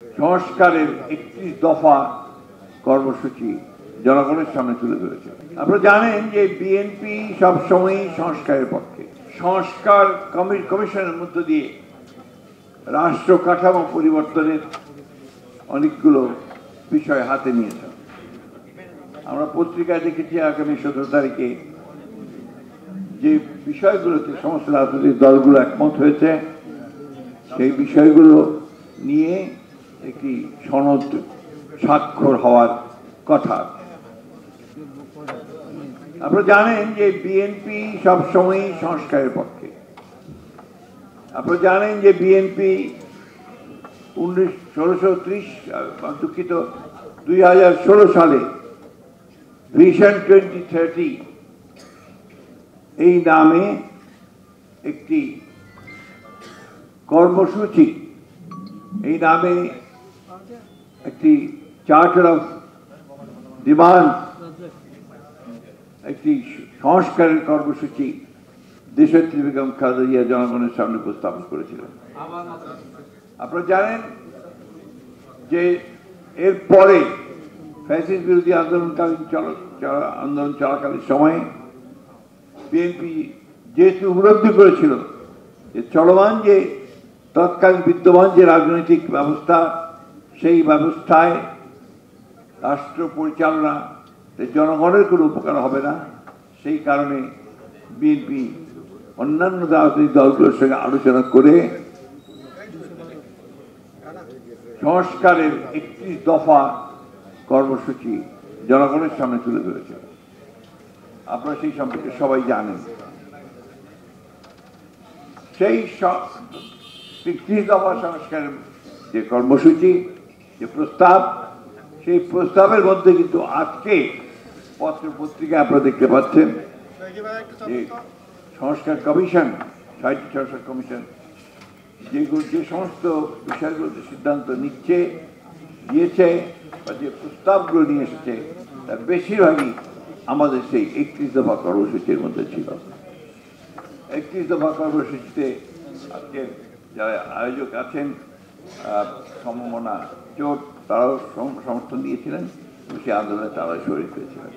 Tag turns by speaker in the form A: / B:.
A: সংস্কারের 31 দফা কর্মসূচি জনগণের সামনে তুলে ধরেছে। আপনারা জানেন যে বিএনপি সবসময় সংস্কারের পক্ষে। সংস্কার কমিশনের মধ্য দিয়ে রাষ্ট্র কাঠামো পরিবর্তনের অনেকগুলো বিষয় হাতে নিয়েছে। আমরা পত্রিকায় দেখেছি আগামী 17 তারিখে যে বিষয়গুলোতে সমস্ত রাজনৈতিক দলগুলো একমত হয়েছে সেই বিষয়গুলো নিয়ে একটি সনদ স্বাক্ষর হওয়ার কথা। আপনারা জানেন যে বিএনপি সবসময় সংস্কারের পক্ষে। আপনারা জানেন যে বিএনপি 2016 সালে ভিশন 2030 এই নামে একটি কর্মসূচি, এই নামে একটি চার্টার অফ ডিমান্ড, একটি সংস্কারের কর্মসূচি দেশনেত্রী বেগম খালেদা জিয়া জনগণের সামনে উপস্থাপন করেছিলেন। আপনারা জানেন যে এরপরে ফ্যাসিস্ট বিরোধী আন্দোলন চলাকালীন সময়ে বিএনপি যেহেতু উপলব্ধি করেছিল যে চলমান যে তৎকালীন বিদ্যমান যে রাজনৈতিক ব্যবস্থা, সেই ব্যবস্থায় রাষ্ট্র পরিচালনা জনগণের কোনো উপকার হবে না, সেই কারণে বিএনপি অন্যান্য রাজনৈতিক দলগুলোর সঙ্গে আলোচনা করে সংস্কারের 31 দফা কর্মসূচি জনগণের সামনে তুলে ধরেছে। আপনারা সেই সম্পর্কে সবাই জানেন। সেই 31 দফা সংস্কারের যে কর্মসূচি, যে প্রস্তাব, সেই প্রস্তাবের মধ্যে কিন্তু আজকে পত্র পত্রিকায় আপনারা দেখতে পাচ্ছেন যে সংস্কার কমিশন, সাহিত্য সংস্কার কমিশন যে সমস্ত বিষয়গুলোতে সিদ্ধান্ত দিয়েছে বা যে প্রস্তাবগুলো নিয়ে এসেছে তার বেশিরভাগই আমাদের সেই 31 দফা কর্মসূচির মধ্যে ছিল। 31 দফা কর্মসূচিতে আজকে যারা আয়োজক আছেন, সমমনা জোট, তারাও সমর্থন দিয়েছিলেন, সেই আন্দোলনে তারাও শরীর হয়েছিলেন।